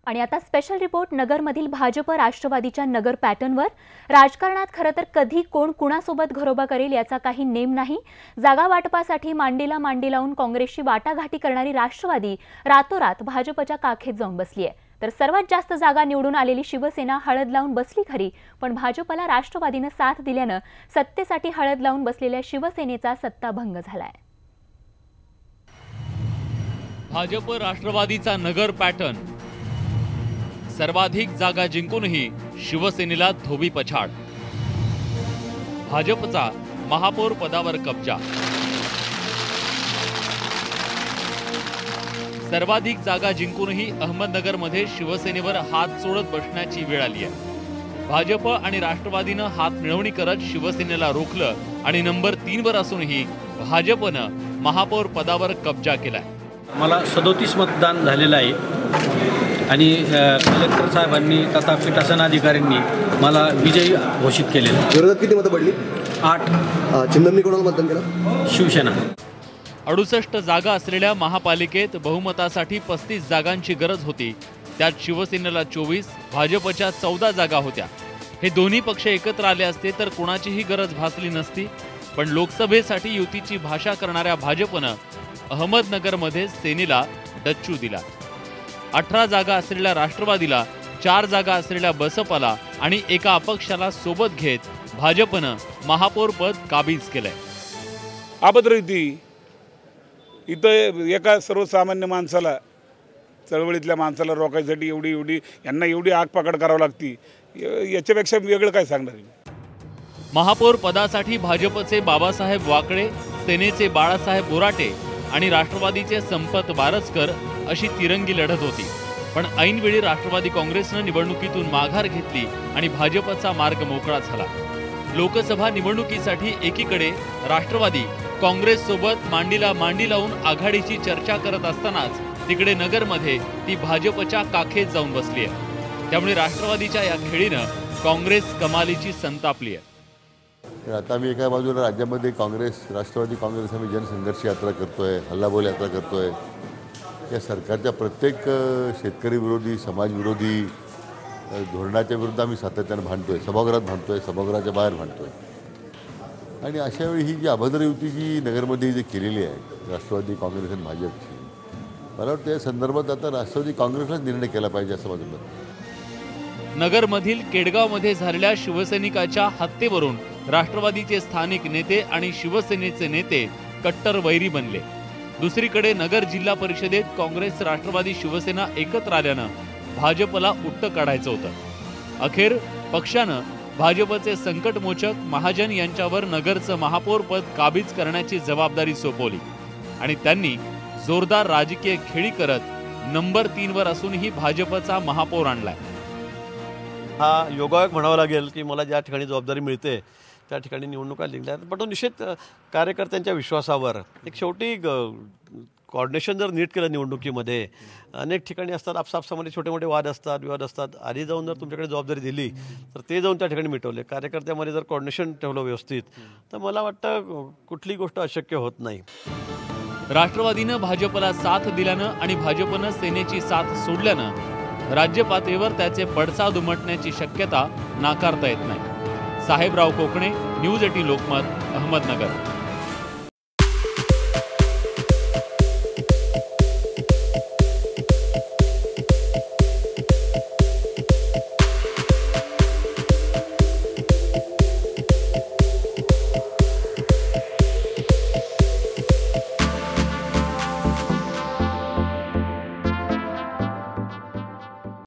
आणि आता special report नगरमधील भाजप राष्ट्रवादीच्या नगर पॅटर्नवर। राजकारणात खरं तर कधी कोण कुणासोबत घरोबा करेल याचा काही नेम नाही। जागा वाटपासाठी मांडीला मांडी लावून काँग्रेसची वाटाघाटी करणारी राष्ट्रवादी रातोरात भाजपच्या काखेत जाऊन बसली आहे। तर सर्वात जास्त जागा निवडून आलेली शिवसेना हळद लावून बसली खरी, पण भाजपला राष्ट्रवादीने साथ दिल्याने सत्तेसाठी हळद लावून बसलेल्या शिवसेनेचा सत्ताभंग झालाय। भाजप राष्ट्रवादीचा नगर पॅटर्न। सर्वाधिक जागा जिंकूनही शिवसेनेला धोबी पछाड। भाजपचा महापौर पदावर कब्जा। सर्वाधिक जागा जिंकूनही अहमदनगरमध्ये शिवसेनेवर हात सोडत बसण्याची वेळ आली आहे। भाजप आणि राष्ट्रवादीनं हात मिळवणी करत शिवसेनेला रोखलं आणि नंबर 3 वर असूनही भाजपनं महापौर पदावर कब्जा केलाय। मला 37 मतदान झालेलं आहे आणि कलेक्टर साहेबांनी तथा पीठासन अधिकाऱ्यांनी मला विजयी घोषित केलेलं। विरोधात किती मतं पडली? 8। चिंदमनी कोणाला मतदान केलं? शिवसेना। 68 जागा असलेल्या महापालिकेत बहुमतासाठी 35 जागांची गरज होती। त्यात शिवसेनेला 24, भाजपच्या 14 जागा होत्या। हे दोन्ही पक्ष एकत्र आले असते तर कोणाचीही गरज भासली नसती, पण लोकसभेसाठी युतीची भाषा करणाऱ्या भाजपनं अहमदनगरमध्ये सेनेला डच्चू दिला। 18 जागा असलेल्या राष्ट्रवादीला, 4 जागा असलेल्या बसपाला आणि एका अपक्षाला सोबत घेत भाजपनं महापौर पद काबीज केलंय। अभद्रयुती इथं एका सर्वसामान्य माणसाला, चळवळीतल्या माणसाला रोखायसाठी यांना एवढी आगपाकड करावी लागती, याच्यापेक्षा वेगळं काय सांगणार। महापौर पदासाठी भाजपचे बाबासाहेब वाकळे, सेनेचे बाळासाहेब बोराटे आणि राष्ट्रवादीचे संपत बारसकर अशी तिरंगी लढत होती, पण ऐनवेळी राष्ट्रवादी काँग्रेसनं निवडणुकीतून माघार घेतली आणि भाजपचा मार्ग मोकळा झाला। लोकसभा निवडणुकीसाठी एकीकडे राष्ट्रवादी काँग्रेस सोबत मांडीला मांडी लावून आघाडीची चर्चा करत असतानाच तिकडे नगरमध्ये ती भाजपच्या काखेत जाऊन बसली आहे। त्यामुळे राष्ट्रवादीच्या या खेळीनं काँग्रेस कमालीची संतापली आहे। आता मी एका बाजूला राज्यामध्ये काँग्रेस, राष्ट्रवादी काँग्रेस आम्ही जनसंघर्ष यात्रा करतोय, हल्लाबोल यात्रा करतोय। या सरकारच्या प्रत्येक शेतकरी विरोधी, समाजविरोधी धोरणाच्या विरुद्ध आम्ही सातत्याने भांडतोय, सभागृहात भांडतोय, सभागृहाच्या बाहेर भांडतोय। आणि अशा वेळी ही जी अभद्र युती जी नगरमध्ये जी केलेली आहे राष्ट्रवादी काँग्रेस आणि भाजपची, मला वाटतं या संदर्भात आता राष्ट्रवादी काँग्रेसलाच निर्णय केला पाहिजे असं माझं मत आहे। नगरमधील केडगावमध्ये झालेल्या शिवसैनिकाच्या हत्येवरून राष्ट्रवादीचे स्थानिक नेते आणि शिवसेनेचे नेते कट्टर वैरी बनले। दुसरीकडे नगर जिल्हा परिषदेत काँग्रेस, राष्ट्रवादी, शिवसेना एकत्र आल्यानं भाजपला उट्ट काढायचं होतं। अखेर पक्षानं भाजपचे संकटमोचक महाजन यांच्यावर नगरचं महापौर पद काबीज करण्याची जबाबदारी सोपवली आणि त्यांनी जोरदार राजकीय खेळी करत नंबर 3 वर असूनही भाजपचा महापौर आणलाय। हा योगायोग म्हणावा लागेल की मला ज्या ठिकाणी जबाबदारी मिळते त्या ठिकाणी निवडणुका जिंकल्या, पण तो निश्चित कार्यकर्त्यांच्या विश्वासावर एक शेवटी कोऑर्डिनेशन जर नीट केलं निवडणुकीमध्ये, अनेक ठिकाणी असतात आपसापसामध्ये छोटे मोठे वाद असतात, विवाद असतात, आधी जाऊन जर तुमच्याकडे जबाबदारी दिली तर ते जाऊन त्या ठिकाणी मिटवले, कार्यकर्त्यामध्ये जर कोऑर्डिनेशन ठेवलं व्यवस्थित, तर मला वाटतं कुठली गोष्ट अशक्य होत नाही। राष्ट्रवादीनं भाजपला साथ दिल्यानं आणि भाजपनं सेनेची साथ सोडल्यानं राज्य पातळीवर त्याचे पडसाद उमटण्याची शक्यता नाकारता येत नाही। साहेबराव कोकणे, न्यूज 18 लोकमत, अहमदनगर।